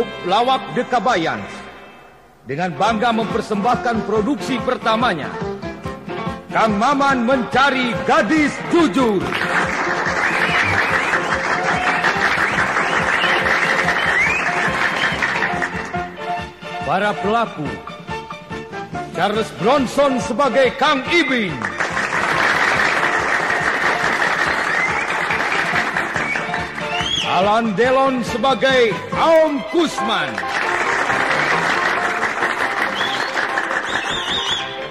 Grup Lawak The Kabayans dengan bangga mempersembahkan produksi pertamanya, Kang Maman Mencari Gadis Jujur. Para pelaku: Charles Bronson sebagai Kang Ibing, Alan Delon sebagai Aom Kusman,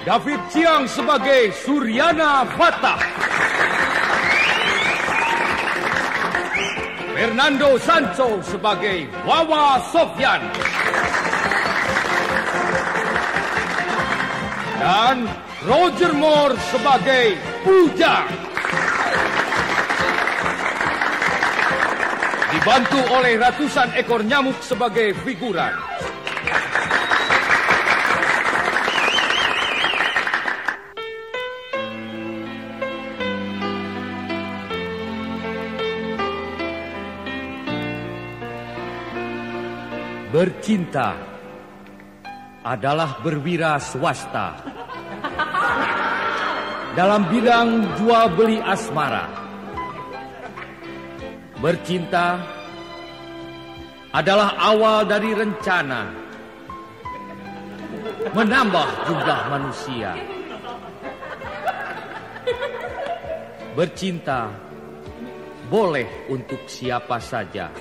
David Chiang sebagai Suryana Fatah, Fernando Sancho sebagai Wawa Sofyan, dan Roger Moore sebagai Ujang. Dibantu oleh ratusan ekor nyamuk sebagai figuran. Bercinta adalah berwira swasta dalam bidang jual beli asmara. Bercinta adalah awal dari rencana menambah jumlah manusia. Bercinta boleh untuk siapa saja.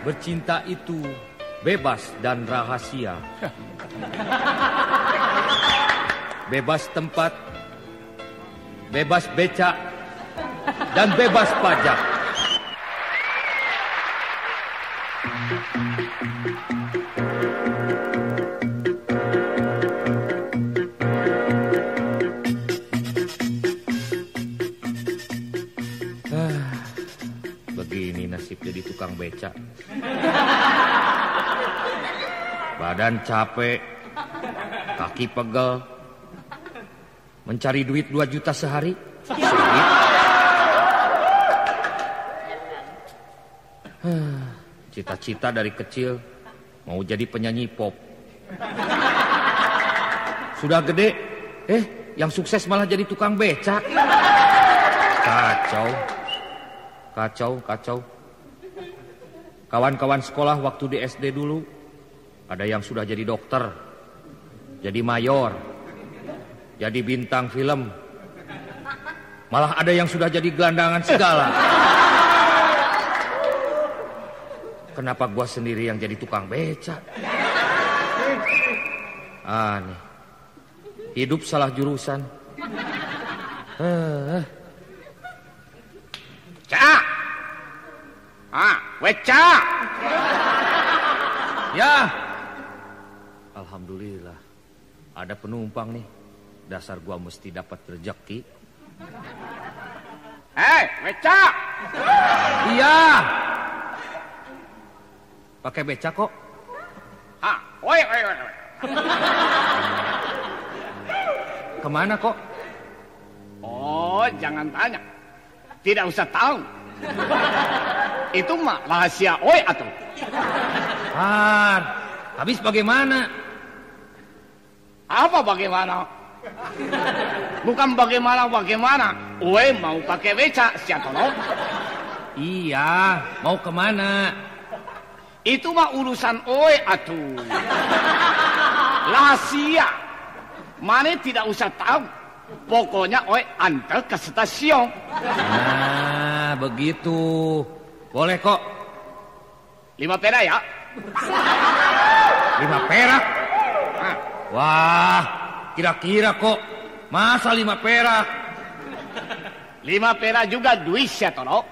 Bercinta itu bebas dan rahasia. Bebas tempat, bebas becak, dan bebas pajak. Begini nasib jadi tukang becak. Badan capek, kaki pegel, mencari duit 2 juta sehari. Sulit. Cita-cita dari kecil mau jadi penyanyi pop. Sudah gede, yang sukses malah jadi tukang becak. Kacau. Kawan-kawan sekolah waktu di SD dulu, ada yang sudah jadi dokter, jadi mayor, jadi bintang film. Malah ada yang sudah jadi gelandangan segala. Kenapa gua sendiri yang jadi tukang becak? Aneh. Hidup salah jurusan. Cak! Weca! Ya. Alhamdulillah. Ada penumpang nih. Dasar gua mesti dapat rezeki. Weca! Iya. Pakai becak kok. Woi. Kemana kok? Oh, jangan tanya. Tidak usah tahu. Itu mah rahasia oi atuh. Habis bagaimana? Apa bagaimana? Bukan bagaimana. Oi mau pakai beca, siapa lo? Iya, mau kemana? Itu mah urusan oi atuh. Rahasia. Mana tidak usah tahu. Pokoknya oi antar ke stasiun. Nah, begitu. Boleh kok. 5 perak ya? 5 perak? Wah, kira-kira kok. Masa 5 perak? 5 perak juga duit ya, Toro.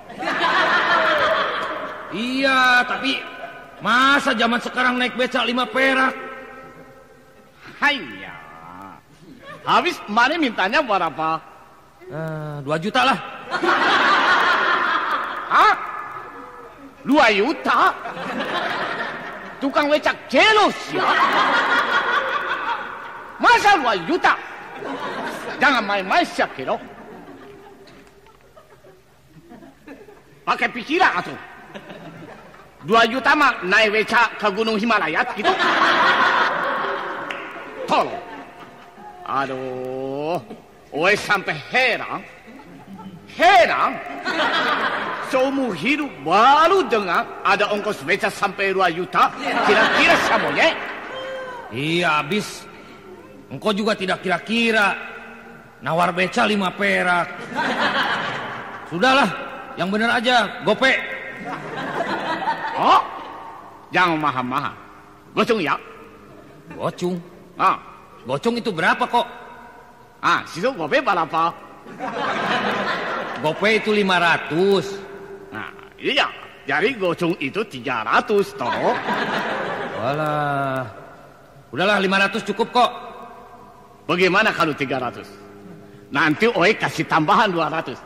Iya, tapi masa zaman sekarang naik becak 5 perak? Haiya. Habis mana mintanya berapa? 2 juta lah. 2 juta? Tukang becak jelos ya. Masa 2 juta? Jangan main-main siap kilo. Pakai pikiran atuh. 2 juta mah naik beca ke Gunung Himalayat gitu. Tolong. Aduh, oi sampai heran. Seumur hidup baru dengar ada ongkos beca sampai 2 juta. Kira-kira siamonya? Iya, habis. Engkau juga tidak kira-kira. Nawar beca 5 perak. Sudahlah, yang benar aja, gope. Oh, jangan mahal-mahal. Gocung ya? Gocung? Ah, Gocung itu berapa kok? situ gope berapa? Gope itu 500. Nah, iya. Jadi gocung itu 300, toh. Walah. Udahlah 500 cukup kok. Bagaimana kalau 300? Nanti oi kasih tambahan 200.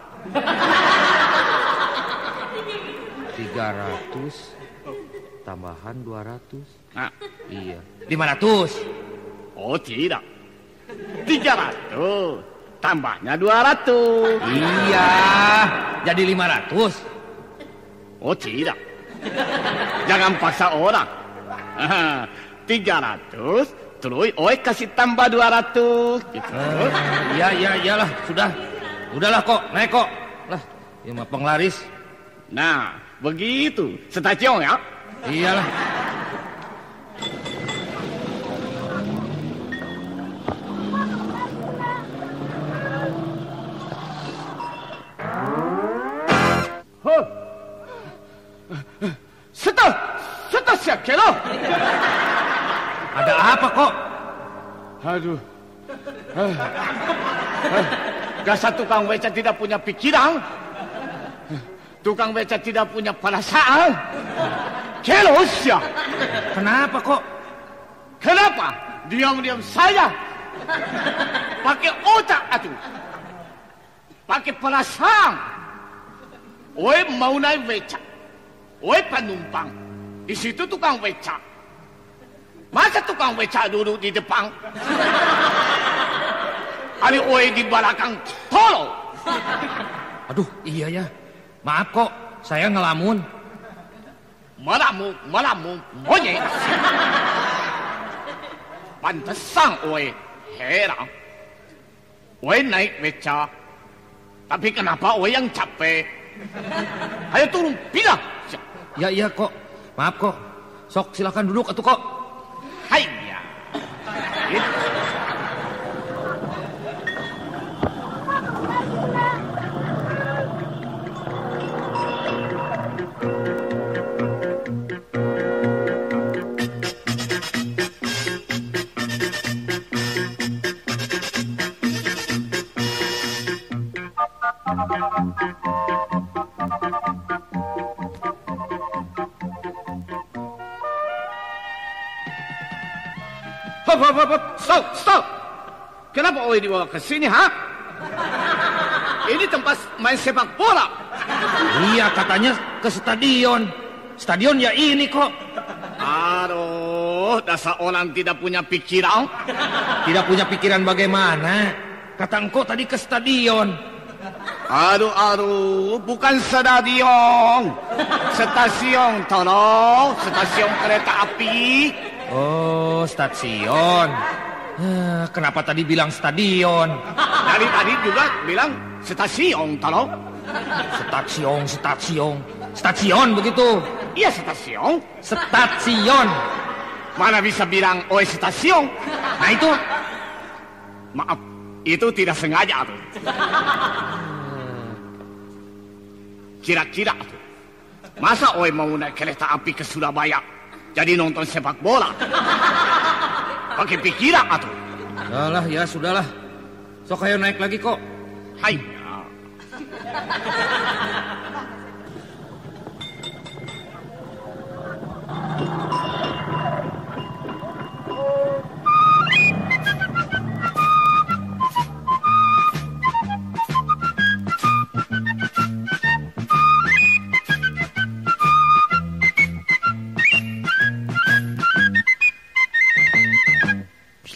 300 tambahan 200. Nah, Iya. 500. oh tidak. 300 tambahnya 200. Iya. Jadi 500. Oh tidak. Jangan paksa orang. 300 terus oi kasih tambah 200 gitu. Iyalah, sudah. Udahlah kok, naik kok. Lah, ini mah penglaris. Nah, begitu. Stasiun ya. Iyalah. Stop siap kelo. Ada apa kok? Aduh. Dasar tukang beca tidak punya pikiran. Tukang beca tidak punya perasaan. Kelosya. Kenapa kok? Kenapa? Diam-diam saja. Pakai otak atuh. Pakai perasaan. Oi mau naik beca. Oi penumpang. Di situ tukang beca. Masa tukang beca duduk di depan? Ali oi di belakang tolong. Aduh, iya ya. Maaf kok, saya ngelamun. Malamu, monyet. Pantesan oi heran. Oi naik beca. Tapi kenapa oi yang capek? Ayo turun, bilang. Iya kok. Maaf kok. Sok silakan duduk atuh kok. Hayya. Stop. Kenapa oi dibawa ke sini, ha? Ini tempat main sepak bola. Iya, katanya ke stadion. Stadion ya ini kok. Aduh, dasar orang tidak punya pikiran. Tidak punya pikiran bagaimana? Kata engkau tadi ke stadion. Aduh, bukan stadion. Stasiun, tolong. Stasiun kereta api. Oh, stasiun. Kenapa tadi bilang stadion? Dari tadi juga bilang stasiun, tolong. Stasiun begitu. Iya, stasiun. Stasiun. Mana bisa bilang oi stasiun? Nah itu. Maaf, itu tidak sengaja tuh. Kira-kira tuh. Masa oi mau naik kereta api ke Surabaya? Jadi nonton sepak bola. Pakai pikiran atuh. Ya sudahlah. Sok ayo naik lagi kok. Hai.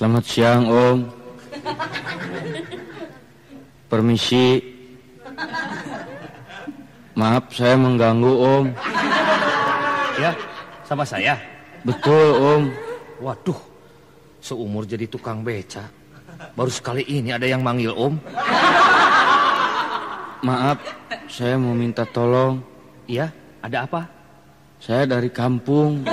Selamat siang, Om. Permisi. Maaf saya mengganggu, Om. Ya, sama saya. Betul, Om. Waduh, seumur jadi tukang beca. Baru sekali ini ada yang manggil Om. Maaf, saya mau minta tolong. Iya, ada apa? Saya dari kampung.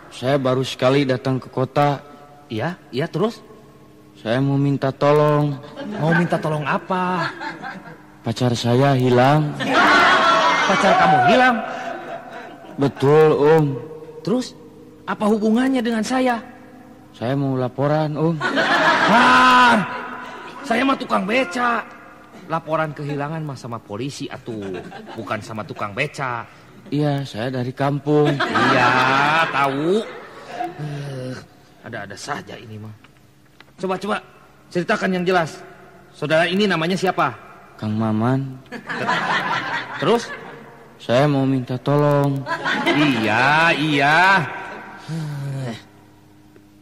Saya baru sekali datang ke kota. Iya, terus? Saya mau minta tolong. Mau minta tolong apa? Pacar saya hilang. Pacar kamu hilang? Betul, Om. Terus, apa hubungannya dengan saya? Saya mau laporan, Om. Saya mah tukang beca. Laporan kehilangan mah sama polisi atuh, bukan sama tukang beca. Iya, saya dari kampung. Iya, tahu. Ada-ada saja ini mah. Coba, ceritakan yang jelas. Saudara ini namanya siapa? Kang Maman. Terus? Saya mau minta tolong. Iya.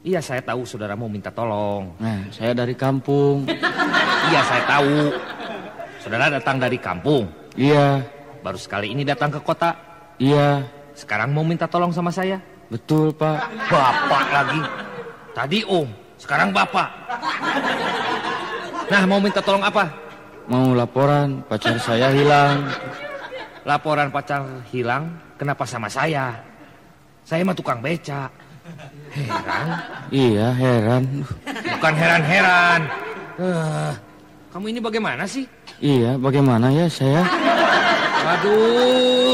Iya, saya tahu saudara mau minta tolong. Nah, saya dari kampung. Iya, saya tahu. Saudara datang dari kampung. Iya. Baru sekali ini datang ke kota. Iya. Sekarang mau minta tolong sama saya. Betul, Pak. Bapak lagi. Tadi Om, sekarang Bapak. Nah, mau minta tolong apa? Mau laporan pacar saya hilang. Laporan pacar hilang, kenapa sama saya? Saya mah tukang beca. Heran? Iya, heran. Bukan heran-heran. Kamu ini bagaimana sih? Iya, bagaimana ya saya? Aduh.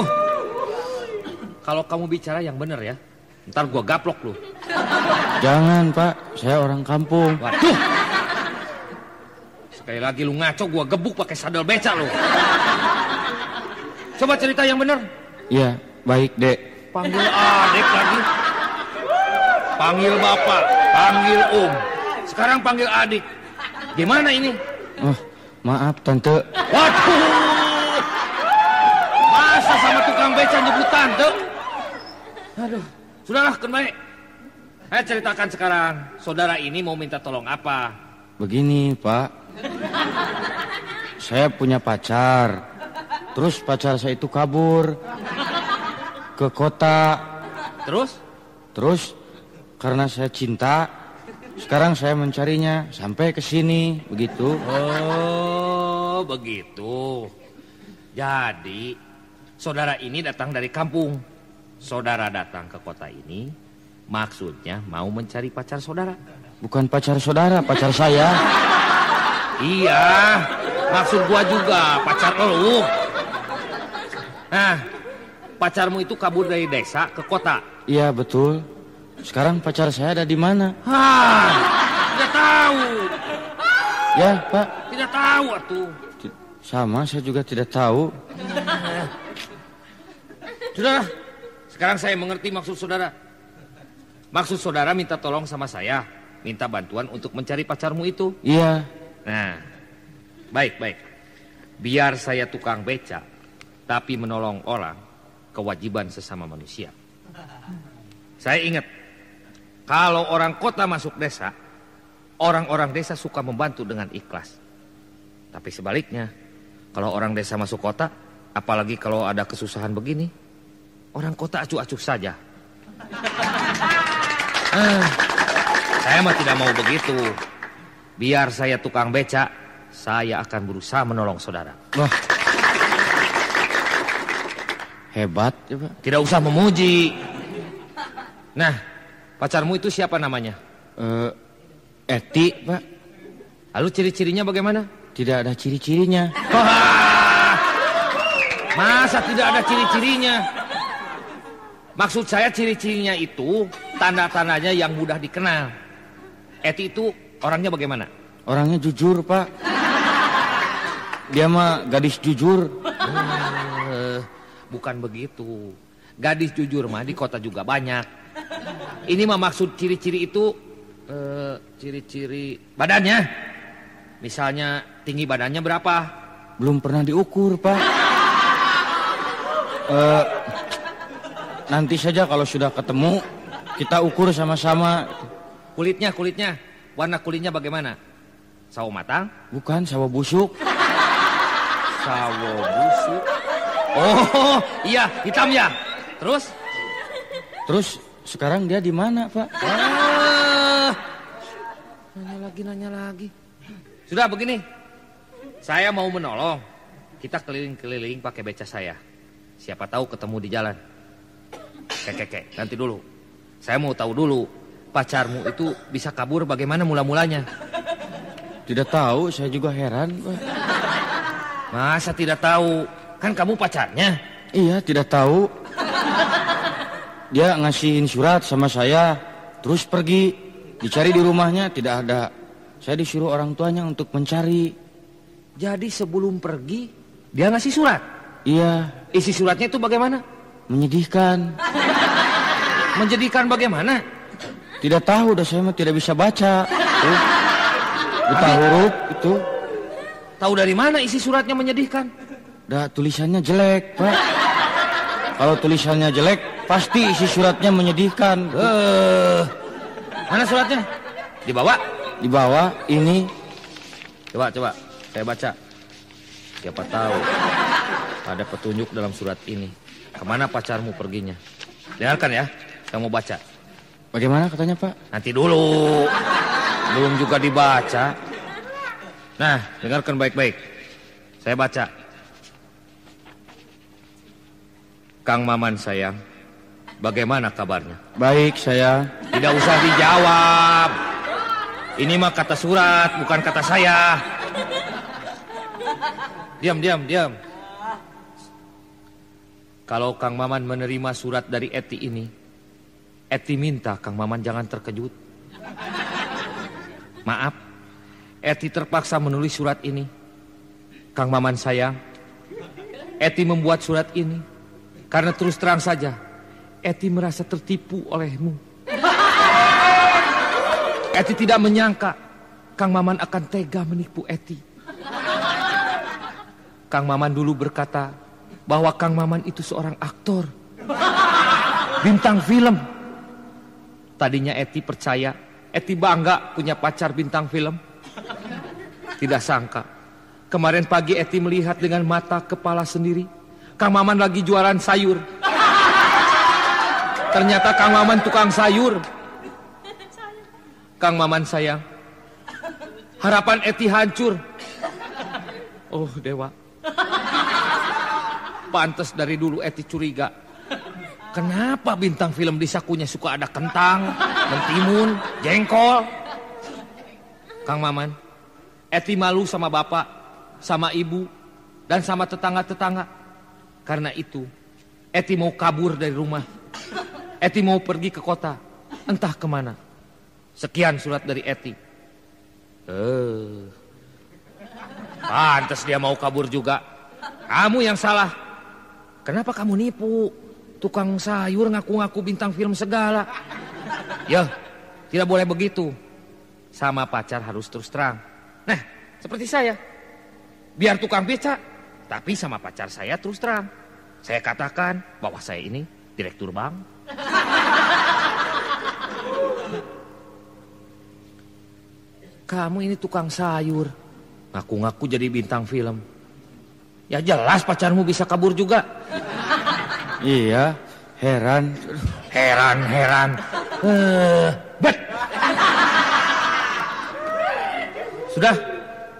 Kalau kamu bicara yang benar ya, ntar gua gaplok lu. Jangan, Pak. Saya orang kampung. Waduh. Sekali lagi lu ngaco, gua gebuk pakai sadel beca lu. Coba cerita yang benar. Iya, baik, Dek. Panggil adik lagi. Panggil bapak, panggil om. Sekarang panggil adik. Gimana ini? Oh, maaf, Tante. Waduh. Masa sama tukang beca nyebut tante? Aduh, sudahlah, kembali. Ceritakan sekarang, saudara ini mau minta tolong apa? Begini, Pak. Saya punya pacar. Terus pacar saya itu kabur ke kota. Terus karena saya cinta, sekarang saya mencarinya sampai ke sini, begitu. Oh, begitu. Jadi, saudara ini datang dari kampung. Saudara datang ke kota ini, maksudnya mau mencari pacar saudara. Bukan pacar saudara, pacar saya. Iya, maksud gua juga pacar lu. Nah, pacarmu itu kabur dari desa ke kota. Iya, betul. Sekarang pacar saya ada di mana? Tidak tahu. Ya, Pak. Tidak tahu atuh. Sama, saya juga tidak tahu. Sudah, sekarang saya mengerti maksud saudara. Maksud saudara minta tolong sama saya, minta bantuan untuk mencari pacarmu itu. Iya. Nah, baik. Biar saya tukang beca, tapi menolong orang, kewajiban sesama manusia. Saya ingat, kalau orang kota masuk desa, orang-orang desa suka membantu dengan ikhlas. Tapi sebaliknya, kalau orang desa masuk kota, apalagi kalau ada kesusahan begini, orang kota acuh-acuh saja. Saya mah tidak mau begitu. Biar saya tukang beca, saya akan berusaha menolong saudara. Wah, hebat ya, Pak. Tidak usah memuji. Nah, pacarmu itu siapa namanya? Eti, Pak. Lalu ciri-cirinya bagaimana? Tidak ada ciri-cirinya. Masa tidak ada ciri-cirinya? Maksud saya ciri-cirinya itu tanda-tandanya yang mudah dikenal. Eti itu orangnya bagaimana? Orangnya jujur, Pak. Dia mah gadis jujur. Bukan begitu. Gadis jujur mah di kota juga banyak. Ini mah maksud ciri-ciri itu ciri-ciri badannya. Misalnya tinggi badannya berapa? Belum pernah diukur, Pak. Nanti saja kalau sudah ketemu, kita ukur sama-sama. Kulitnya. Warna kulitnya bagaimana? Sawo matang? Bukan, sawo busuk. Sawo busuk. Oh, iya, hitam ya. Terus sekarang dia di mana, Pak? Nanya lagi. Sudah begini, saya mau menolong. Kita keliling-keliling pakai beca saya. Siapa tahu ketemu di jalan. Kek, nanti dulu. Saya mau tahu dulu, pacarmu itu bisa kabur bagaimana mula-mulanya? Tidak tahu, saya juga heran, Pak. Masa tidak tahu? Kan kamu pacarnya. Iya, tidak tahu. Dia ngasihin surat sama saya, terus pergi. Dicari di rumahnya, tidak ada. Saya disuruh orang tuanya untuk mencari. Jadi sebelum pergi, dia ngasih surat? Iya. Isi suratnya itu bagaimana? Menyedihkan. Menjadikan bagaimana? Tidak tahu, dah saya mah tidak bisa baca. Buta huruf itu. Tahu dari mana isi suratnya menyedihkan? Dah tulisannya jelek, Pak. Kalau tulisannya jelek, pasti isi suratnya menyedihkan. Mana suratnya? Dibawa? Di bawah ini. Coba, saya baca. Siapa tahu ada petunjuk dalam surat ini. Kemana pacarmu perginya? Dengarkan ya, saya mau baca. Bagaimana katanya, Pak? Nanti dulu. Belum juga dibaca. Nah, dengarkan baik-baik. Saya baca. Kang Maman sayang, bagaimana kabarnya? Baik, saya. Tidak usah dijawab. Ini mah kata surat, bukan kata saya. Diam. Kalau Kang Maman menerima surat dari Eti ini, Eti minta Kang Maman jangan terkejut. Maaf, Eti terpaksa menulis surat ini. Kang Maman sayang, Eti membuat surat ini karena terus terang saja, Eti merasa tertipu olehmu. Eti tidak menyangka Kang Maman akan tega menipu Eti. Kang Maman dulu berkata bahwa Kang Maman itu seorang aktor, bintang film. Tadinya Eti percaya, Eti bangga punya pacar bintang film. Tidak sangka, kemarin pagi Eti melihat dengan mata kepala sendiri, Kang Maman lagi jualan sayur. Ternyata Kang Maman tukang sayur. Kang Maman sayang, harapan Eti hancur. Oh dewa, pantas dari dulu Eti curiga. Kenapa bintang film di sakunya suka ada kentang, mentimun, jengkol? Kang Maman, Eti malu sama bapak, sama ibu, dan sama tetangga-tetangga. Karena itu, Eti mau kabur dari rumah. Eti mau pergi ke kota, entah kemana. Sekian surat dari Eti. Pantas dia mau kabur juga. Kamu yang salah. Kenapa kamu nipu? Tukang sayur ngaku-ngaku bintang film segala. Ya, tidak boleh begitu. Sama pacar harus terus terang. Nah, seperti saya. Biar tukang beca, tapi sama pacar saya terus terang. Saya katakan bahwa saya ini direktur bank. Kamu ini tukang sayur, ngaku-ngaku jadi bintang film. Ya jelas pacarmu bisa kabur juga. Iya, heran. Heran. Bet. Sudah,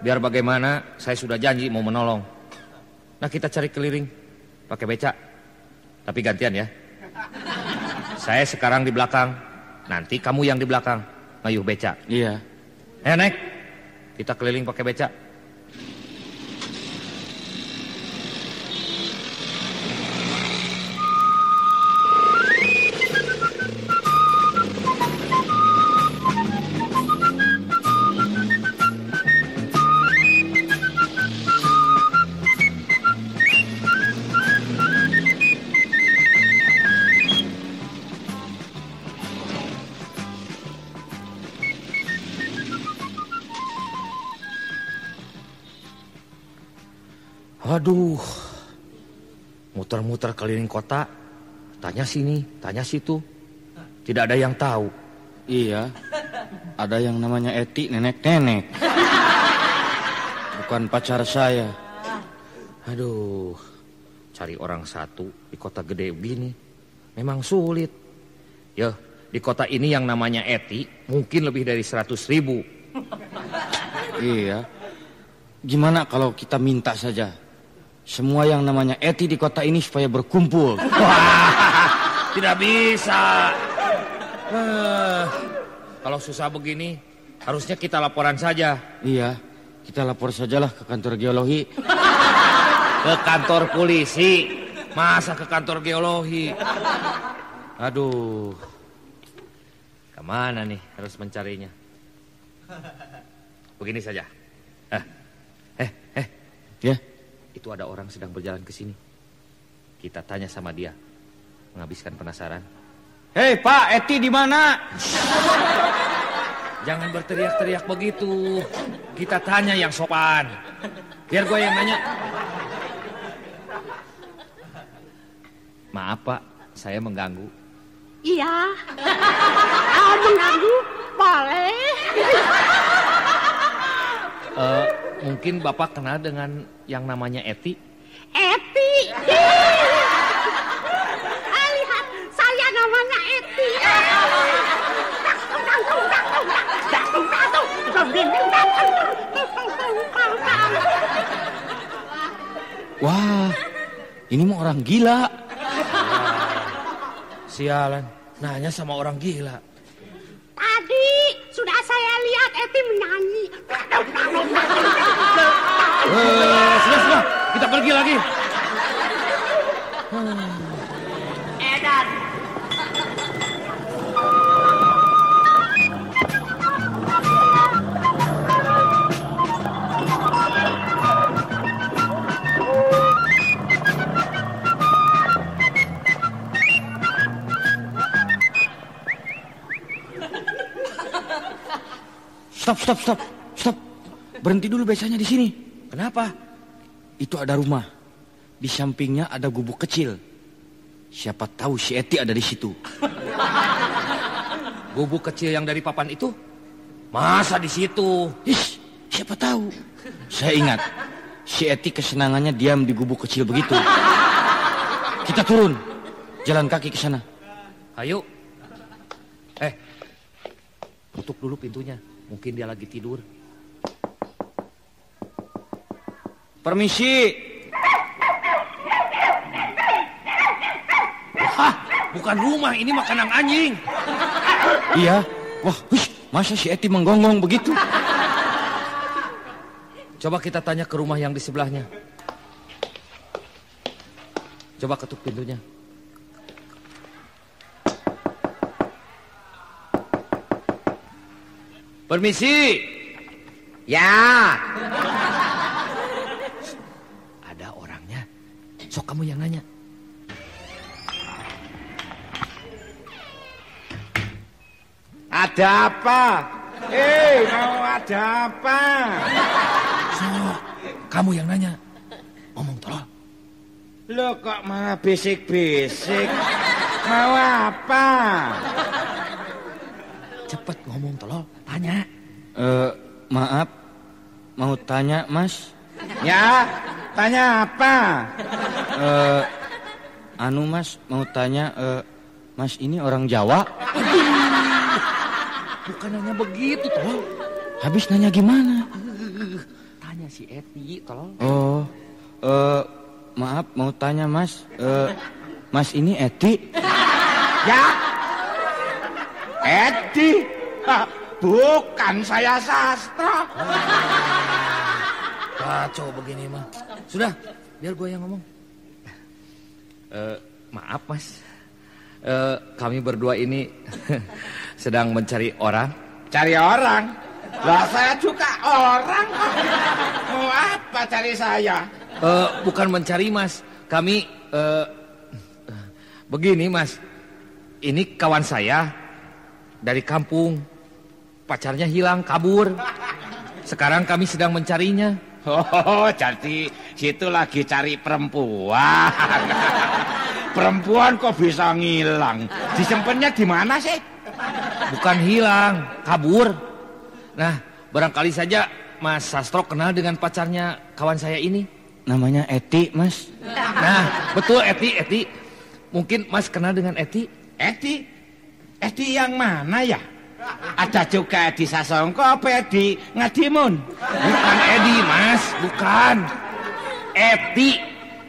biar bagaimana saya sudah janji mau menolong. Nah kita cari keliling, pakai beca. Tapi gantian ya. Saya sekarang di belakang, nanti kamu yang di belakang, ngayuh beca. Iya. Naik, kita keliling pakai beca. Aduh, muter-muter keliling kota, tanya sini, tanya situ, tidak ada yang tahu. Iya, ada yang namanya Eti, nenek-nenek. Bukan pacar saya. Aduh, cari orang satu di kota gede begini, memang sulit. Ya, di kota ini yang namanya Eti mungkin lebih dari 100.000. Iya. Gimana kalau kita minta saja semua yang namanya Eti di kota ini supaya berkumpul? Wah, tidak bisa. Kalau susah begini, harusnya kita laporan saja. Iya, kita lapor sajalah ke kantor geologi. Ke kantor polisi, masa ke kantor geologi? Aduh, kemana nih harus mencarinya? Begini saja. Ya, Itu ada orang sedang berjalan ke sini. Kita tanya sama dia, menghabiskan penasaran. hei Pak, Eti di mana? Jangan berteriak-teriak begitu. Kita tanya yang sopan. Biar gue yang nanya. Maaf Pak, saya mengganggu. Iya. Mengganggu? Boleh. Mungkin Bapak kenal dengan yang namanya Eti? Eti. Lihat, saya namanya Eti. Wah, ini mah orang gila. Sialan, nanya sama orang gila. Tadi sudah saya lihat Eti menyanyi. Sudah, kita pergi lagi. Edan. Stop. Berhenti dulu becanya di sini. Kenapa? Itu ada rumah. Di sampingnya ada gubuk kecil. Siapa tahu si Eti ada di situ. Gubuk kecil yang dari papan itu? Masa di situ? Ish, siapa tahu. Saya ingat, si Eti kesenangannya diam di gubuk kecil begitu. Kita turun, jalan kaki ke sana. Ayo. Tutup dulu pintunya. Mungkin dia lagi tidur. Permisi. Hah, bukan rumah, ini mah kandang anjing. Iya. Wah, masa si Eti menggonggong begitu? Coba kita tanya ke rumah yang di sebelahnya. Coba ketuk pintunya. Permisi. Ya. Ada orangnya. Sok kamu yang nanya. Ada apa? Mau ada apa? Sok, kamu yang nanya. Ngomong tolong. Lo kok malah bisik-bisik? Mau apa? Cepet ngomong tolong. Tanya. Maaf, mau tanya Mas. Ya, tanya apa? Mas, mau tanya, Mas ini orang Jawa? Bukan nanya begitu tolong. Habis nanya gimana? Tanya si Eti tolong. Oh, maaf mau tanya Mas, Mas ini Eti? Ya, Edi. Bukan, saya sastra. Kacau begini mah. Sudah, biar gue yang ngomong. Maaf Mas, kami berdua ini sedang mencari orang. Cari orang? Lah saya juga orang. Mau apa cari saya? Bukan mencari Mas, kami begini Mas. Ini kawan saya dari kampung. Pacarnya hilang, kabur. Sekarang kami sedang mencarinya. Oh, jadi situ lagi cari perempuan. Perempuan kok bisa ngilang? Disimpannya di mana sih? Bukan hilang, kabur. Nah, barangkali saja Mas Sastro kenal dengan pacarnya kawan saya ini. Namanya Eti, Mas. Nah, betul Eti. Mungkin Mas kenal dengan Eti? Edi? Edi yang mana ya? Ada juga Edi Sasongko apa Edi Ngadimun? Bukan Edi, Mas. Bukan. Eti.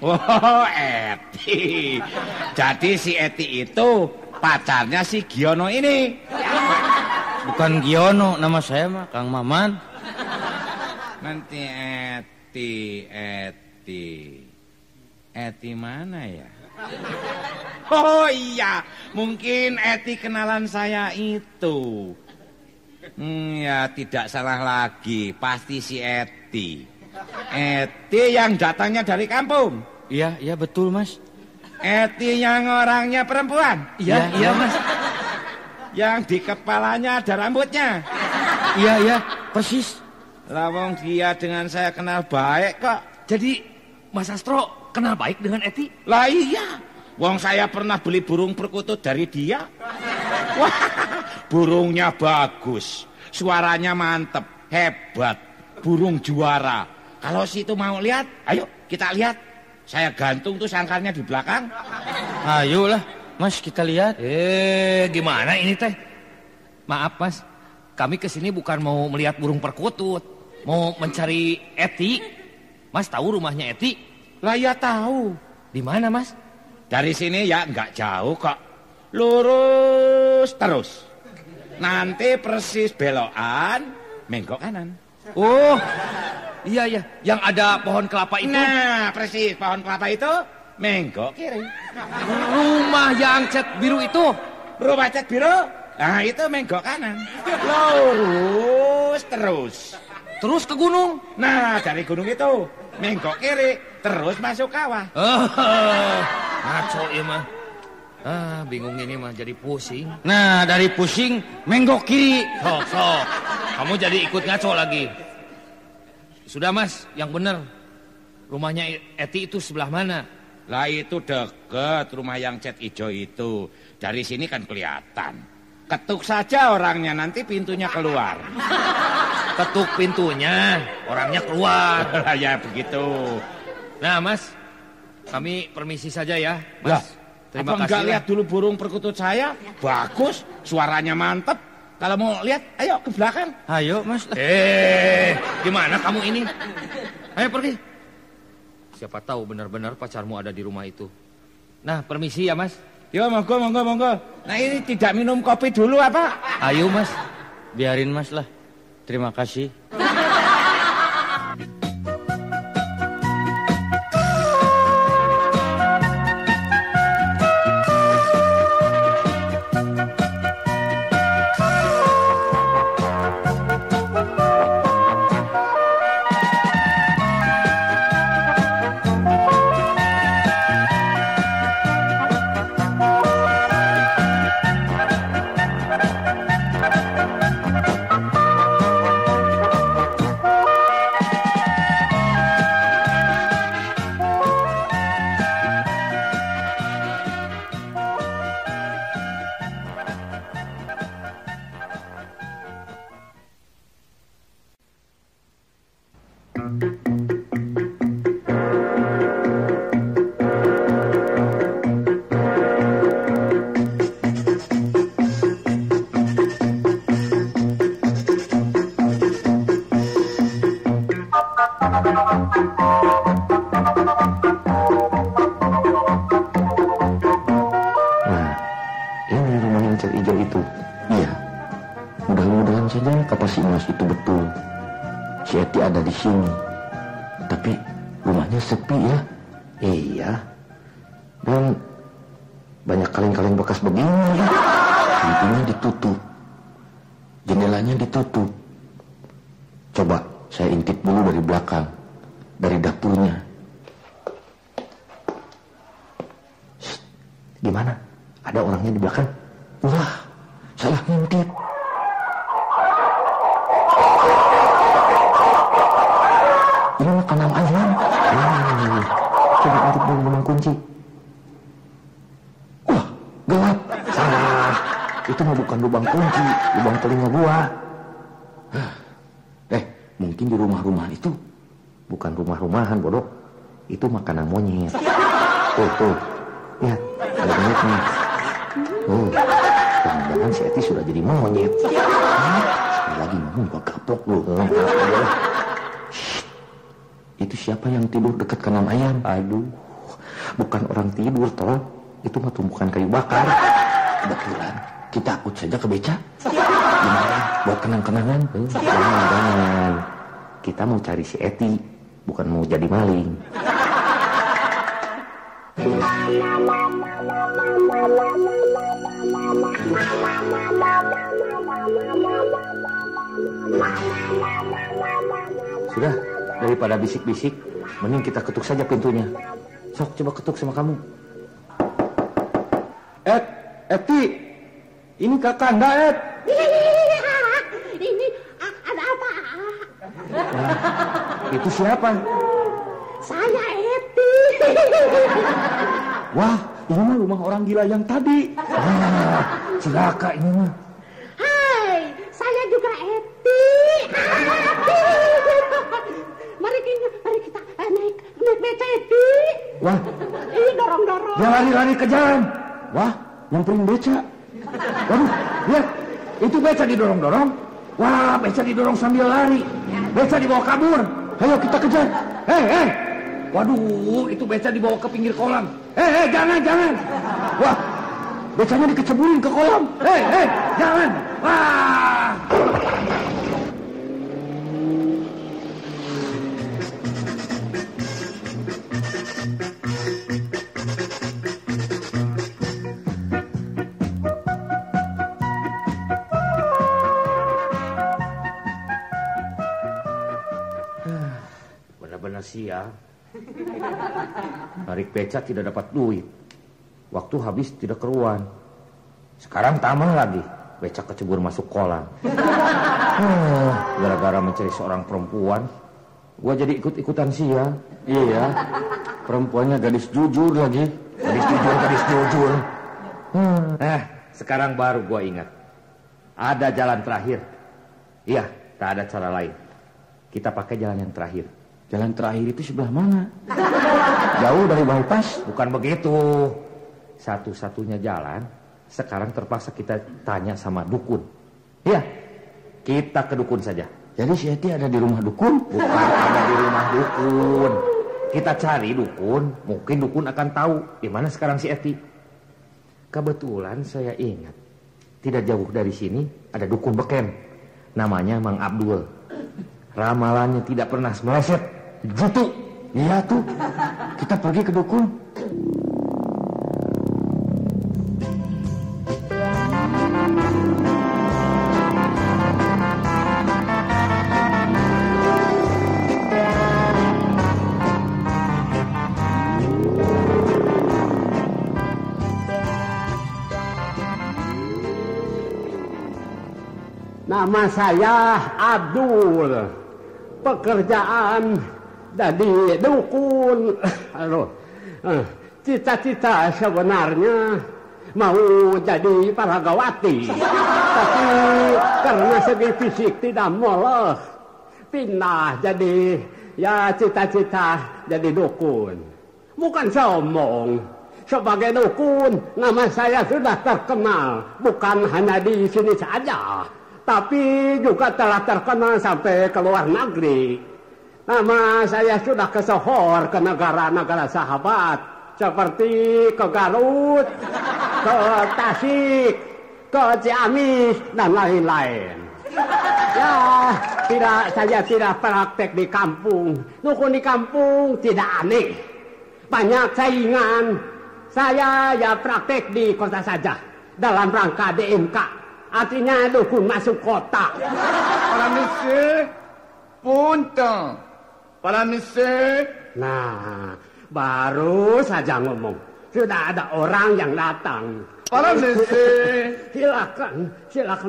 Oh, Eti. Jadi si Eti itu pacarnya si Giono ini. Bukan Giono, nama saya mah Kang Maman. Nanti Eti mana ya? Oh iya, mungkin Eti kenalan saya itu. Ya tidak salah lagi, pasti si Eti. Eti yang datangnya dari kampung. Iya betul Mas. Eti yang orangnya perempuan. Iya, Mas. Yang di kepalanya ada rambutnya. Iya, persis. Lawang dia dengan saya kenal baik kok. Jadi Mas Astro kenal baik dengan Eti? Lah iya, wong saya pernah beli burung perkutut dari dia. Wah, burungnya bagus, suaranya mantep, hebat, burung juara. Kalau situ mau lihat, ayo kita lihat. Saya gantung tuh sangkarnya di belakang. Ayolah, Mas kita lihat. Gimana ini teh? Maaf Mas, kami kesini bukan mau melihat burung perkutut, mau mencari Eti. Mas tahu rumahnya Eti? Lah ya tahu. Di mana Mas? Dari sini ya nggak jauh kok. Lurus terus. Nanti persis belokan, menggok kanan. Oh, iya, yang ada pohon kelapa itu. Nah, persis pohon kelapa itu, menggok kiri. Rumah yang cat biru itu. Rumah cat biru, nah itu menggok kanan. Lurus terus. Terus ke gunung. Nah, dari gunung itu, menggok kiri, terus masuk kawah. Ngaco ya mah. Bingung ini mah jadi pusing. Nah dari pusing menggok kiri. Sok. Kamu jadi ikut ngaco lagi. Sudah Mas, yang benar. Rumahnya Eti itu sebelah mana? Lah itu deket rumah yang cat hijau itu. Dari sini kan kelihatan. Ketuk saja orangnya, nanti pintunya keluar. Ketuk pintunya, orangnya keluar. Ya begitu. Nah Mas, kami permisi saja ya Mas. Lah, terima apa kasih. Enggak lihat dulu burung perkutut saya? Bagus, suaranya mantep. Kalau mau lihat, ayo ke belakang. Ayo Mas. Gimana kamu ini? Ayo pergi. Siapa tahu benar-benar pacarmu ada di rumah itu. Nah, permisi ya Mas. Yo, monggo. Nah ini tidak minum kopi dulu apa? Ayo Mas, biarin Mas lah. Terima kasih. Kata si Mas itu betul. Si Eti ada di sini. Tapi rumahnya sepi ya. Iya. Dan banyak kaleng-kaleng bekas begini ya. Pintunya ditutup. Jendelanya ditutup. Coba saya intip dulu dari belakang. Dari dapurnya. Shh, gimana? Ada orangnya di belakang? Wah, salah ngintip. Ini makanan ayam. Coba intip dulu dengan kunci. Wah, gelap. Salah. Itu mah bukan lubang kunci, lubang telinga gua. Mungkin di rumah-rumah itu bukan rumah-rumahan, bodoh. Itu makanan monyet. Tuh, lihat. ada monyet nih. Oh, jangan-jangan si Eti sudah jadi monyet. Sekali lagi ngomong gua gaplok lu. Itu siapa yang tidur dekat kandang ayam? Aduh, bukan orang tidur toh. Itu mah tumpukan kayu bakar. Kebetulan kita akut saja ke beca. Gimana? Buat kenang-kenangan? Jangan. Kita mau cari si Eti, bukan mau jadi maling. Sudah, daripada bisik-bisik, mending kita ketuk saja pintunya. Sok, coba ketuk sama kamu. Eti, ini Kakanda, Et. Ini ada apa? Itu siapa? Saya Eti. Wah, ini mah rumah orang gila yang tadi. Celaka ini mah. Hai, saya juga Eti. Mari kita naik beca Eti. Wah, Ini dorong-dorong. dia lari-lari ke jalan. Wah, nyamperin beca. Waduh, lihat. Itu beca didorong-dorong. Wah, beca didorong sambil lari. Beca dibawa kabur. Ayo kita kejar. Hei. Waduh, itu beca dibawa ke pinggir kolam. Hei, jangan. Wah, becanya dikeceburin ke kolam. Hei, jangan. Wah. Benar-benar sial. Narik beca tidak dapat duit. Waktu habis tidak keruan. Sekarang tambah lagi. Beca kecebur masuk kolam. Gara-gara mencari seorang perempuan, gua jadi ikut-ikutan sial. Iya, perempuannya gadis jujur lagi. Gadis jujur. Sekarang baru gua ingat. Ada jalan terakhir. Iya, tak ada cara lain. Kita pakai jalan yang terakhir. Jalan terakhir itu sebelah mana? Jauh dari bypass? Bukan begitu. Satu-satunya jalan, sekarang terpaksa kita tanya sama dukun. Iya, kita ke dukun saja. Jadi si Eti ada di rumah dukun? Bukan ada di rumah dukun. Kita cari dukun, mungkin dukun akan tahu di mana sekarang si Eti. Kebetulan saya ingat, tidak jauh dari sini ada dukun beken. Namanya Mang Abdul. Ramalannya tidak pernah meleset. Gitu. Iya tuh. Kita pergi ke dukun. Nama saya Abdul. Pekerjaan jadi dukun. Cita-cita sebenarnya mau jadi paragawati. Tapi karena segi fisik tidak molek, pindah jadi cita-cita jadi dukun. Bukan sombong. Sebagai dukun, nama saya sudah terkenal. Bukan hanya di sini saja, tapi juga telah terkenal sampai ke luar negeri. Nama saya sudah kesohor ke negara-negara sahabat, seperti ke Garut, ke Tasik, ke Ciamis, dan lain-lain. Saya tidak praktek di kampung. Dukun di kampung tidak aneh. Banyak saingan. Saya praktek di kota saja, dalam rangka DMK. Artinya dukun masuk kota. Para monsieur, punten. Para monsieur. Nah, baru saja ngomong. Sudah ada orang yang datang. Para monsieur. Silakan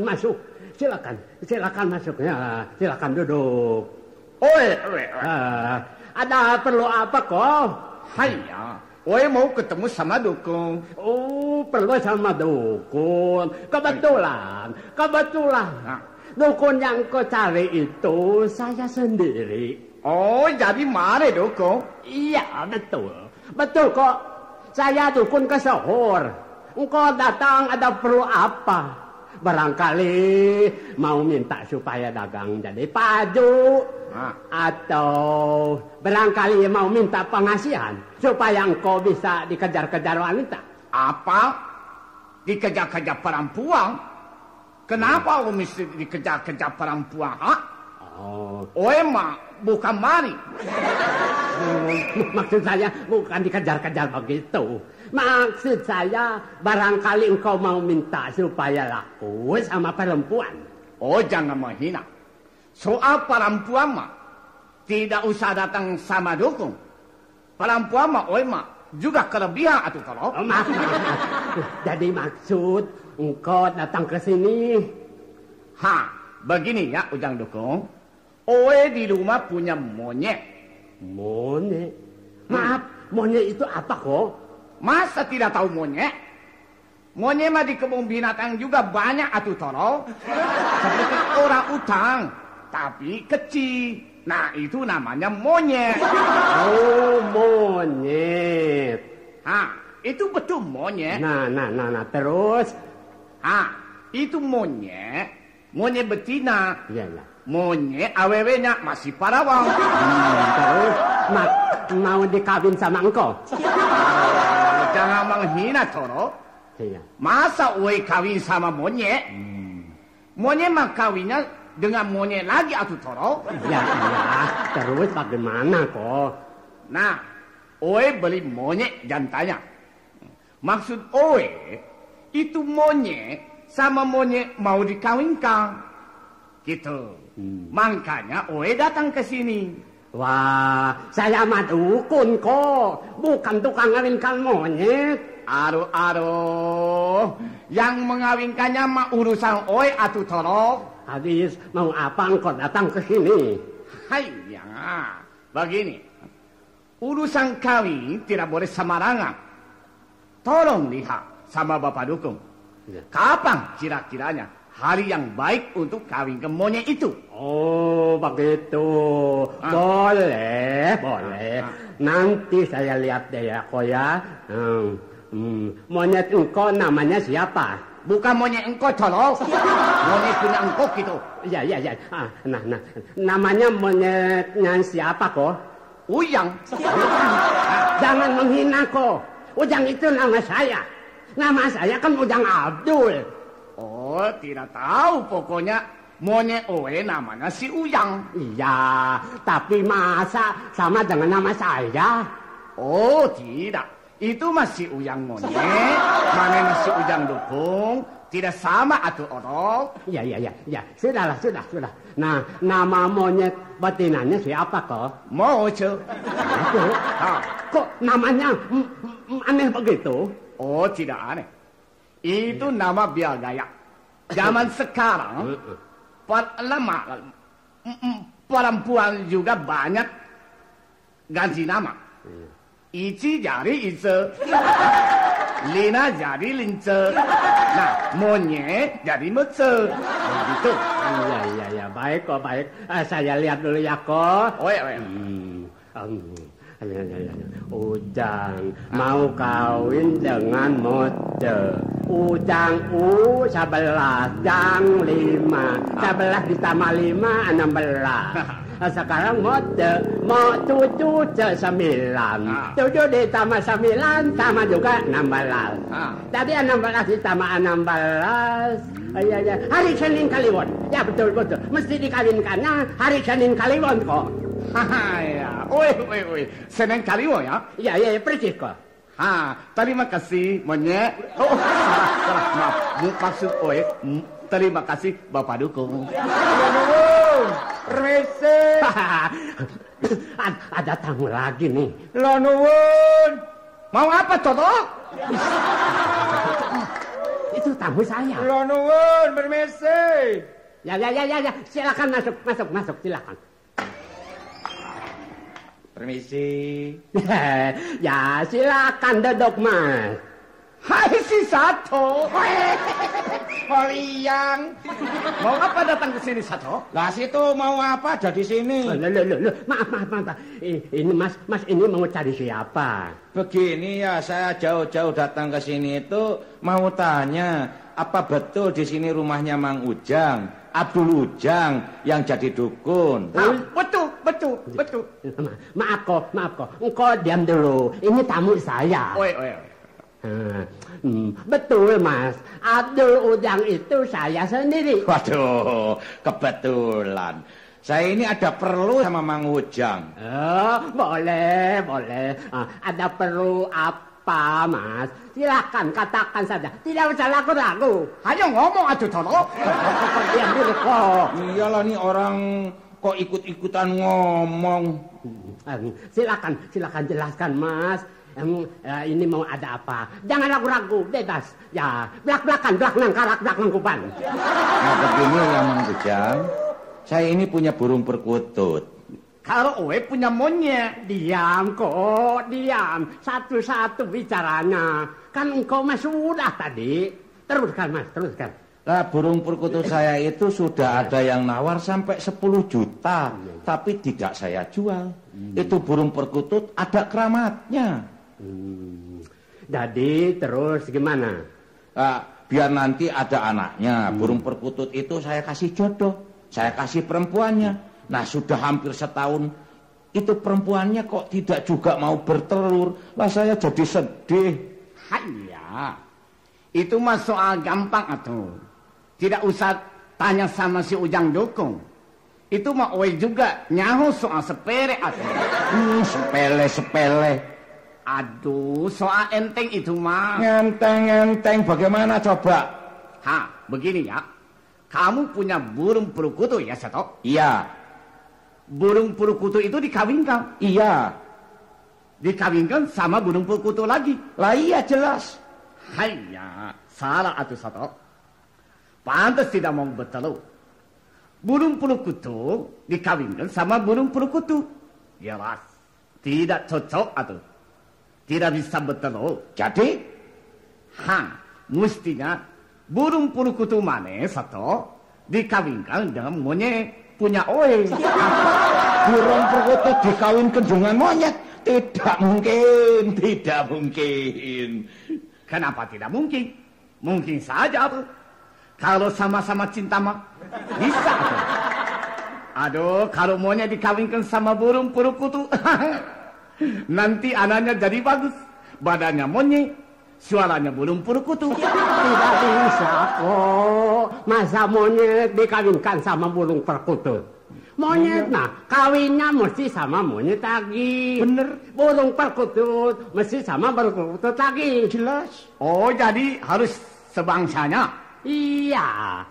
masuk. Silakan masuk. Ya, silakan duduk. Ada perlu apa kok? Saya mau ketemu sama dukun. Oh, perlu sama dukun. Kebetulan. Dukun yang kau cari itu saya sendiri. Oh, jadi mari dukun. Iya, betul. Betul kok. saya dukun kesohor. Engkau datang ada perlu apa? Barangkali mau minta supaya dagang jadi paju. Atau barangkali mau minta pengasihan supaya engkau bisa dikejar-kejar wanita. Apa? Dikejar-kejar perempuan? Kenapa mesti dikejar-kejar perempuan? Mah bukan mari. Maksud saya bukan dikejar-kejar begitu. Maksud saya barangkali engkau mau minta supaya laku sama perempuan. Jangan menghina. Soal perempuan mah tidak usah datang sama dukung. Perempuan mah mah juga kelebihan atuh kalau. Maaf. Jadi maksud engkau datang ke sini. Begini ya Ujang Dukung. Di rumah punya monyet. Monyet? Maaf, monyet itu apa kok? Masa tidak tahu monyet? Monyet mah di kebun binatang juga banyak atuh tolo. Seperti orang utang, tapi kecil. Nah itu namanya monyet. Monyet. Itu betul monyet. Nah, terus? Itu monyet. Monyet betina. Iya. Monyet awewenya masih parawang. Terus mau dikawin sama engkau? Jangan menghina Toro. Iya. Masa kawin sama monyet? Monyet mah kawinnya dengan monyet lagi atuh Toro. Iya. Terus bagaimana kok? Nah, beli monyet jantanya. Maksud itu monyet sama monyet mau dikawinkan. Gitu. Makanya datang ke sini. Wah, saya mah dukun kok, bukan tukang ngawinkan monyet. Aduh. Yang mengawinkannya mah urusan atuh Toro. Habis mau apa engkau datang ke sini? Hayya, begini. Urusan kawin tidak boleh sembarangan. Tolong lihat sama Bapak Dukung. Kapan kira-kiranya hari yang baik untuk kawin ke monyet itu? Begitu. Boleh. Nanti saya lihat deh ya, kok ya. Monyet engkau namanya siapa? Bukan monyet engkau, tolong. Monyet punya engkau gitu. Iya. Nah, namanya monyetnya siapa kok? Ujang. Jangan menghina kok. Ujang itu nama saya. Nama saya kan Ujang Abdul. Tidak tahu pokoknya monyet namanya si Ujang. Iya, tapi masa sama dengan nama saya? Tidak. Itu masih Ujang monyet, mana masih Ujang Dukung. Tidak sama atuh orang. Iya. Sudahlah. Nah, nama monyet betinanya siapa kok? Moce. Kok namanya aneh begitu? Tidak aneh. Itu nama biar gaya. Zaman sekarang, perempuan juga banyak ganti nama. Ici jadi Ice, Lina jadi Lince, nah monyet jadi Mece. Begitu. Iya, baik kok. Saya lihat dulu ya kok. Ujang mau kawin dengan Moce. Ujang 11 jang 5. 11 ditambah 5 16. Sekarang Moce mau 7 9. 7 ditambah 9 sama juga 16. Tadi 16 ditambah 16. Iya. Hari Senin Kliwon. Ya betul. Mesti dikawinkannya hari Senin Kliwon kok. Ya. Senin Kliwon ya? Iya, persis kok. Terima kasih monyet. Salah. Maaf. Maksud terima kasih Bapak Dukung. Permisi. Ada tamu lagi nih. Nuwun. Mau apa, Toto? Itu tamu saya. Nuwun, permisi. Ya. Silakan masuk, silakan. Permisi. Ya, silakan duduk, Mas. Hai si Sato. Liang. Mau apa datang ke sini, Sato? Lah situ mau apa ada di sini? Loh. Maaf. Ini Mas ini mau cari siapa? Begini ya, saya jauh-jauh datang ke sini itu mau tanya, apa betul di sini rumahnya Mang Ujang, Abdul Ujang yang jadi dukun? Betul. Maaf kok. Engkau diam dulu. Ini tamu saya. Oi. Betul, Mas. Abdul Ujang itu saya sendiri. Waduh, kebetulan. Saya ini ada perlu sama Mang Ujang. Boleh. Ada perlu apa, Mas? Silakan katakan saja. Tidak usah ragu-ragu. Ayo ngomong atuh, Toro. Diam dulu kok. Iyalah nih orang kok ikut-ikutan ngomong. Silakan jelaskan, Mas. Ini mau ada apa? Jangan ragu-ragu, bebas. Ya, belak-belakan, belak kuban. Nah begini ya Mang Ujang, saya ini punya burung perkutut. Kalau Owe punya monyet, diam. Satu-satu bicaranya. Kan engkau mas sudah tadi. Teruskan, Mas, teruskan. Nah burung perkutut saya itu sudah ada yang nawar sampai 10 juta. Tapi tidak saya jual. Itu burung perkutut ada keramatnya. Jadi terus gimana? Biar nanti ada anaknya. Burung perkutut itu saya kasih jodoh. Saya kasih perempuannya. Nah sudah hampir setahun. Itu perempuannya kok tidak juga mau bertelur. Lah saya jadi sedih. Haiya. Itu mah soal gampang atuh. Tidak usah tanya sama si Ujang Dukung. Itu mah Owe juga nyaho soal sepele atuh. Sepele. Aduh, soal enteng itu mah. Enteng bagaimana coba? Begini ya. Kamu punya burung perkutu ya, Sato? Iya. Burung perkutu itu dikawinkan? Iya. Dikawinkan sama burung perkutu lagi? Lah iya jelas. Haiya, salah atuh, Sato. Pantas tidak mau bertelur. Burung perkutu dikawinkan sama burung perkutu. Jelas. Tidak cocok atuh. Tidak bisa bertelur. Jadi? Mestinya burung perkutu mana Sato dikawinkan dengan monyet punya Owe. Burung perkutut dikawinkan dengan monyet? Tidak mungkin. Kenapa tidak mungkin? Mungkin saja tuh. Kalau sama-sama cinta mah bisa tuh. Aduh, kalau monyet dikawinkan sama burung perkutu. Nanti anaknya jadi bagus. Badannya monyet, suaranya burung perkutu. Tidak bisa kok. Masa monyet dikawinkan sama burung perkutut? Monyet kawinnya mesti sama monyet lagi. Bener. Burung perkutut mesti sama burung perkutut lagi. Jelas. Oh, jadi harus sebangsanya? Iya.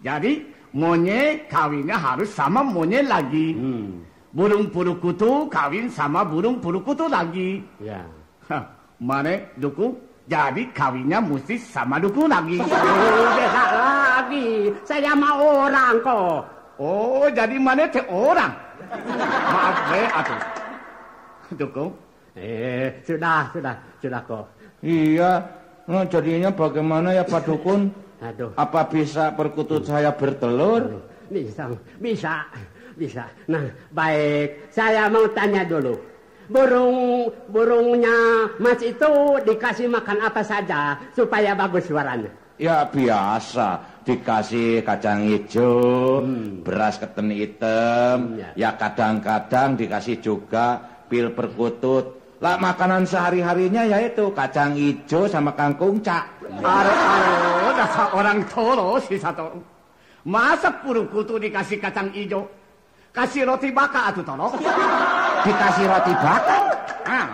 Jadi monyet kawinnya harus sama monyet lagi. Burung perkutu kawin sama burung perkutu lagi. Ya. Mana Dukung? Jadi kawinnya mesti sama Dukung lagi. Beda lagi. Saya mau orang kok. Oh, jadi mana teh orang? Maaf atuh. Dukung? Sudah kok. Iya. Nah, jadinya bagaimana ya Pak Dukun? Aduh. Apa bisa perkutut saya bertelur? Bisa. Nah, baik. Saya mau tanya dulu. Burungnya Mas itu dikasih makan apa saja supaya bagus suaranya? Ya biasa. Dikasih kacang hijau, beras ketan hitam. Ya kadang-kadang dikasih juga pil perkutut. Lah makanan sehari-harinya yaitu kacang hijau sama kangkung cak. Aduh, dasar orang tolo si Sato. Masa perkutu dikasih kacang hijau? Kasih roti bakar atuh tolo. Dikasih roti bakar?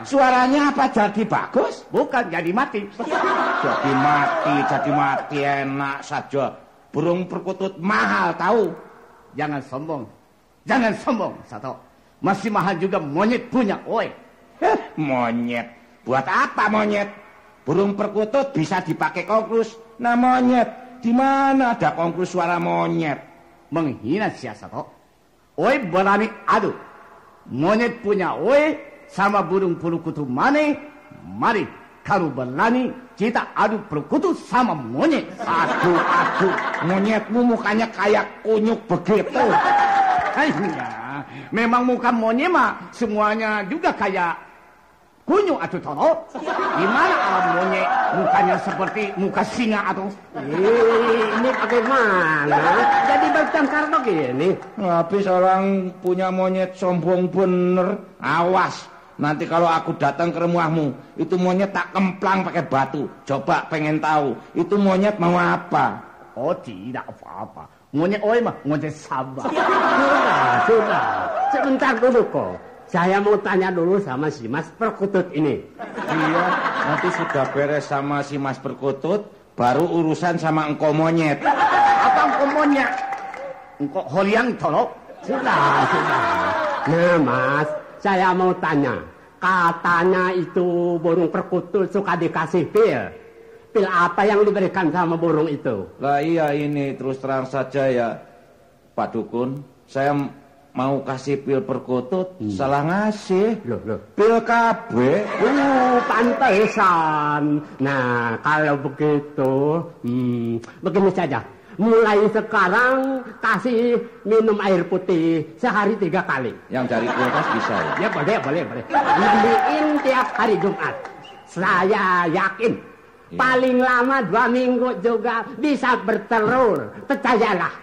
Suaranya apa jadi bagus? Bukan, jadi mati. Jadi mati enak saja. Burung perkutut mahal tahu. Jangan sombong, Sato. Masih mahal juga monyet punya Owe. Monyet? Buat apa monyet? Burung perkutut bisa dipakai konklus. Nah monyet, di mana ada konklus suara monyet? Menghina siapa, Sato? Owe berani adu. Monyet punya Owe sama burung perkutu mana? Mari kalau berani kita adu perkutut sama monyet. Aduh, monyetmu mukanya kayak kunyuk begitu. Iya, memang muka monyet mah semuanya juga kayak kunyuk atuh tolo. Gimana alam monyet mukanya seperti muka singa atau? Ini bagaimana? Jadi bertengkar begini. Habis orang punya monyet sombong bener. Awas, nanti kalau aku datang ke rumahmu, itu monyet tak kemplang pakai batu. Coba pengen tahu, itu monyet mau apa? Oh tidak apa-apa. Monyet oi mah monyet sabar. Sudah. Sebentar dulu kok. Saya mau tanya dulu sama si Mas Perkutut ini. Iya, nanti sudah beres sama si Mas Perkutut, baru urusan sama engkau monyet. Apa engkau monyet? Engkau holiang tolok? Sudah. Nah Mas, saya mau tanya. Katanya itu burung perkutut suka dikasih pil. Pil apa yang diberikan sama burung itu? Lah iya ini terus terang saja ya Pak Dukun, saya mau kasih pil perkutut, salah ngasih. Loh. Pil KB. Pantesan. Nah, kalau begitu, begini saja. Mulai sekarang kasih minum air putih sehari 3 kali. Yang dari kulkas bisa ya? Ya boleh. Mandiin tiap hari Jumat. Saya yakin. Paling lama 2 minggu juga bisa bertelur. Percayalah.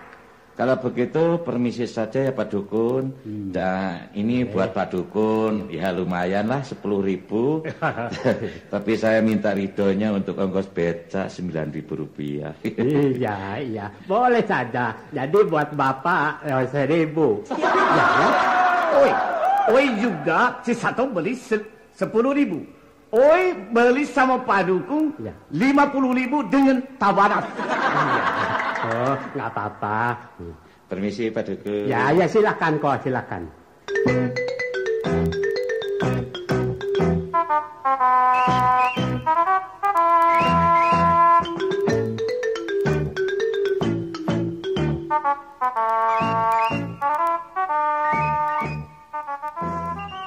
Kalau begitu permisi saja ya Pak Dukun. Nah, ini buat Pak Dukun ya lumayan lah 10.000. Tapi saya minta ridhonya untuk ongkos becak 9.000 rupiah. Iya. Boleh saja. Jadi buat Bapak 1.000. Ya. Oi juga si satu beli 10.000. Oi beli sama Pak Dukun 50.000 dengan tawaran. Oh, nggak apa-apa. Permisi Pak Dukun. Ya silakan kok, silakan.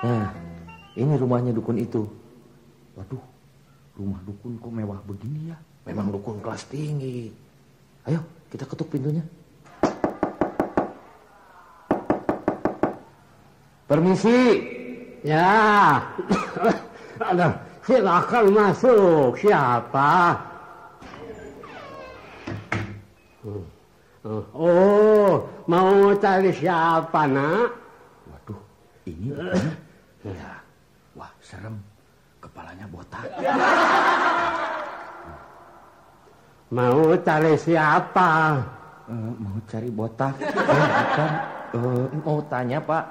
Nah, ini rumahnya dukun itu. Waduh, rumah dukun kok mewah begini ya? Memang dukun kelas tinggi. Ayo, kita ketuk pintunya. Permisi. Ya. Aduh, silakan masuk. Siapa? Oh, mau cari siapa, Nak? Waduh, ini ya. Wah, serem. Kepalanya botak. Mau cari siapa? Mau cari botak. Bukan. Mau tanya Pak,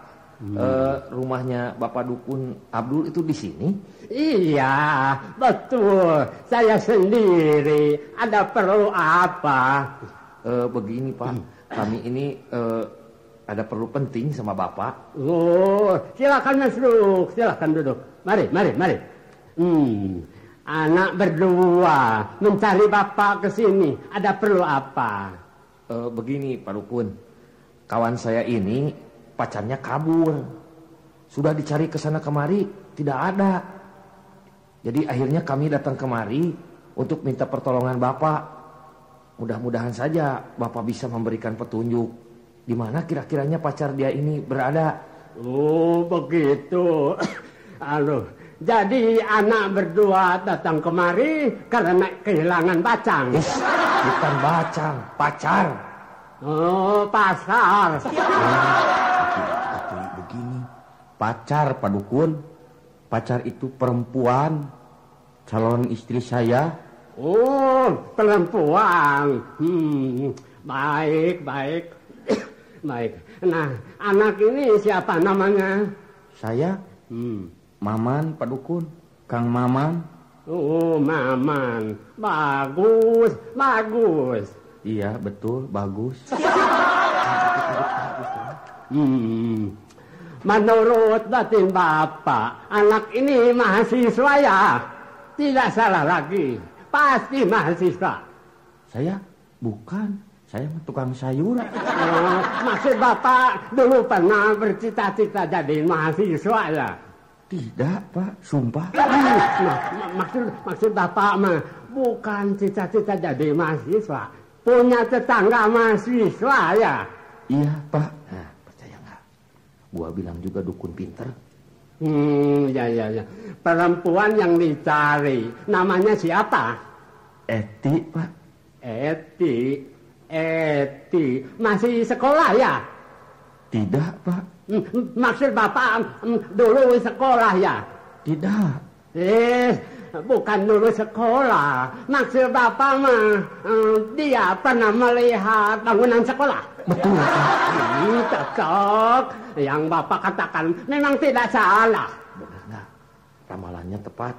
rumahnya Bapak Dukun Abdul itu di sini? Iya, betul. Saya sendiri. Ada perlu apa? Begini Pak, kami ini ada perlu penting sama Bapak. Oh, silakan masuk. Silakan duduk. Mari. Anak berdua mencari Bapak ke sini. Ada perlu apa? Begini Pak Dukun, kawan saya ini pacarnya kabur. Sudah dicari ke sana kemari, tidak ada. Jadi akhirnya kami datang kemari untuk minta pertolongan Bapak. Mudah-mudahan saja Bapak bisa memberikan petunjuk di mana kira-kiranya pacar dia ini berada. Oh, begitu. Jadi anak berdua datang kemari karena kehilangan bacang. Bukan bacang, pacar. Oh, pasar. Begini, pacar Pak Dukun. Pacar itu perempuan, calon istri saya. Oh, perempuan. Baik. Baik. Nah, anak ini siapa namanya? Saya. Maman, Pak Dukun. Kang Maman. Oh, Maman. Bagus. Iya, betul. Bagus. Menurut batin Bapak, anak ini mahasiswa ya? Tidak salah lagi. Pasti mahasiswa. Saya? Bukan. Saya tukang sayur. Maksud Bapak dulu pernah bercita-cita jadi mahasiswa ya? Tidak, Pak, sumpah. Maksud Bapak mah bukan cita-cita jadi mahasiswa. Punya tetangga mahasiswa ya? Iya, Pak. Nah, percaya nggak? Gua bilang juga dukun pinter. Ya. Perempuan yang dicari namanya siapa? Eti, Pak. Eti. Masih sekolah ya? Tidak, Pak. Maksud Bapak dulu sekolah ya? Tidak. Bukan dulu sekolah. Maksud Bapak mah dia pernah melihat bangunan sekolah? Betul, Pak. Cocok. Yang Bapak katakan memang tidak salah. Benar nggak? Ramalannya tepat.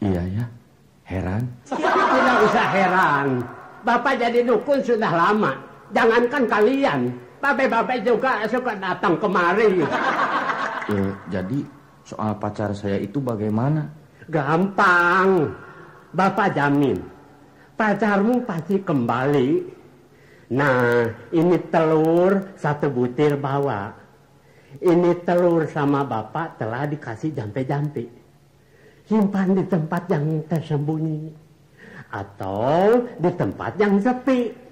Iya ya. Heran? Tidak usah heran. Bapak jadi dukun sudah lama. Jangankan kalian. Bapak juga suka datang kemari. Jadi soal pacar saya itu bagaimana? Gampang. Bapak jamin. Pacarmu pasti kembali. Nah, ini telur 1 butir bawa. Ini telur sama Bapak telah dikasih jampe-jampe. Simpan di tempat yang tersembunyi. Atau di tempat yang sepi.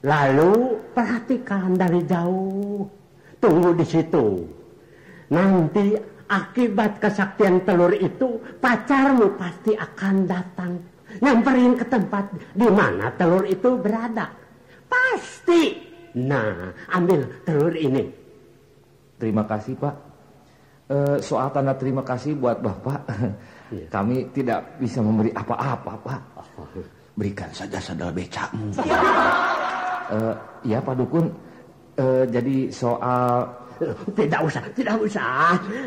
Lalu perhatikan dari jauh. Tunggu di situ. Nanti akibat kesaktian telur itu, pacarmu pasti akan datang. Nyamperin ke tempat di mana telur itu berada. Pasti. Nah, ambil telur ini. Terima kasih, Pak. Soal tanda terima kasih buat Bapak. Kami tidak bisa memberi apa-apa, Pak. Berikan saja sandal becakmu. Ya, Pak Dukun. Jadi soal... Tidak usah.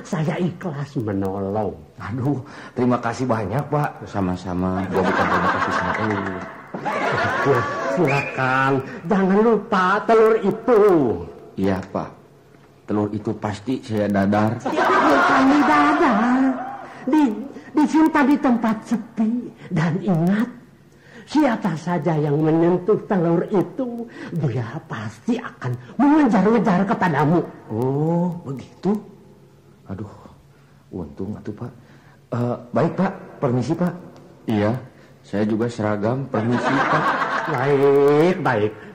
Saya ikhlas menolong. Aduh, terima kasih banyak, Pak. Sama-sama. Gua bukan terima kasih sama lu. Silakan. Jangan lupa telur itu. Iya, Pak. Telur itu pasti saya dadar. Bukan di dadar. Disimpan di tempat sepi. Dan ingat, siapa saja yang menyentuh telur itu, dia pasti akan mengejar-ngejar kepadamu. Oh, begitu? Aduh, untung atuh, Pak. Baik, Pak. Permisi, Pak. Iya, saya juga seragam. Permisi, Pak.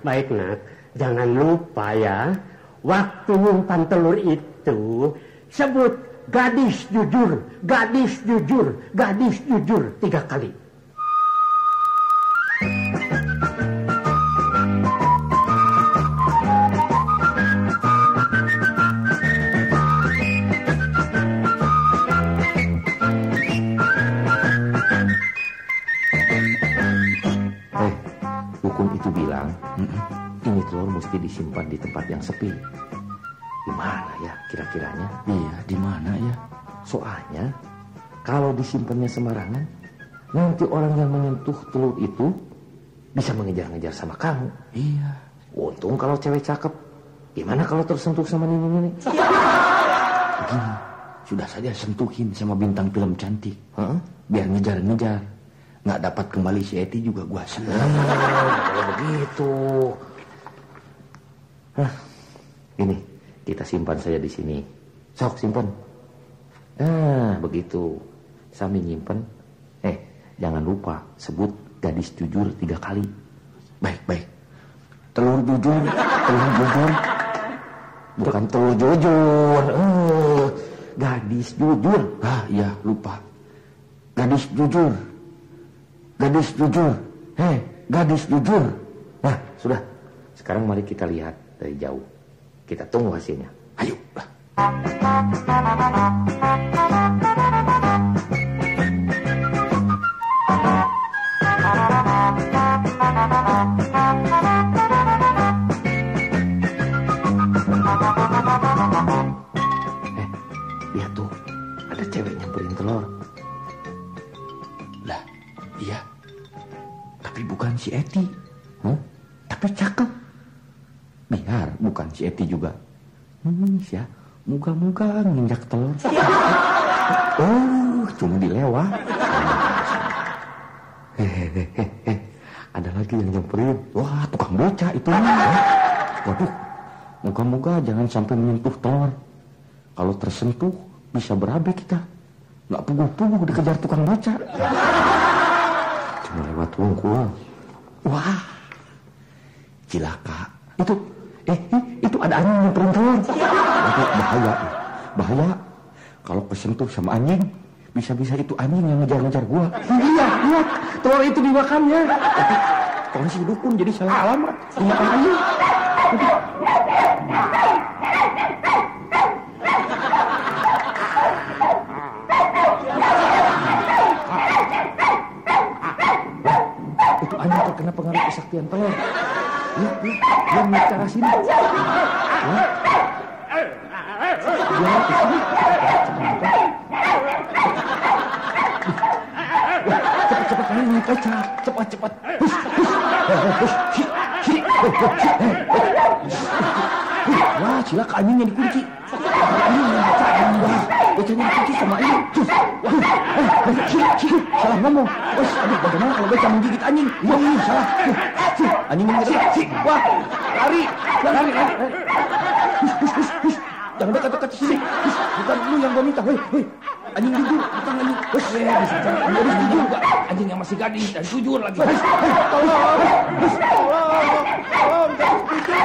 Baik, Nak. Jangan lupa ya, waktu nyimpan telur itu, sebut gadis jujur, gadis jujur, gadis jujur 3 kali. Dukun itu bilang, ini telur mesti disimpan di tempat yang sepi. Di mana ya kira-kiranya? Iya, di mana ya? Soalnya, kalau disimpannya sembarangan, nanti orang yang menyentuh telur itu bisa mengejar-ngejar sama kamu. Iya. Untung kalau cewek cakep. Gimana kalau tersentuh sama nini-nini? Begini, sudah saja sentuhin sama bintang film cantik. Biar ngejar-ngejar. Nggak dapat kembali si Eti juga gua senang. Kalau begitu. Ini kita simpan saja di sini. Sok simpan. Begitu. Sambil nyimpen. Jangan lupa sebut gadis jujur 3 kali. Baik. Telur jujur. Bukan telur jujur. Gadis jujur. Iya lupa. Gadis jujur. Gadis jujur. Gadis jujur. Nah, sudah. Sekarang mari kita lihat dari jauh. Kita tunggu hasilnya. Ayo. Lihat tuh. Ada cewek nyamperin telur. Lah, iya. Tapi bukan si Eti. Tapi cakep. Biar bukan si Eti juga. Ya, moga-moga nginjak telur. Cuma dilewat. Ada lagi yang nyamperin. Wah, tukang beca itu. Waduh, moga-moga jangan sampai menyentuh telur. Kalau tersentuh, bisa berabe kita. Nggak puguh-puguh dikejar tukang baca. Cuma lewat wungkul. Wah, cilaka. Itu ada anjing yang perintah. Bahaya. Kalau kesentuh sama anjing, bisa-bisa itu anjing yang ngejar-ngejar gua. Iya, lihat, telur itu dimakannya. Tapi kalau si dukun jadi salah alamat, dimakan anjing. Itu anjing terkena pengaruh kesaktian telur. Lihat, dia melihat ke arah sini. Dia ke sini. Cepat kali naik kaca. Cepat. Wah, cilaka anjingnya dikunci. Anjing yang baca anjing. Bacanya dikunci sama anjing. Salah ngomong. Aduh, bagaimana kalau baca menggigit anjing? Wah, salah. Anjing menggigit. Wah, lari. Jangan dekat-dekat sini. Bukan lu yang gua minta. Hei. Anjing jujur, bukan anjing. Bisa jadi anjing jujur juga. Anjing yang masih gadis dan jujur lagi. Tolong, jangan jujur.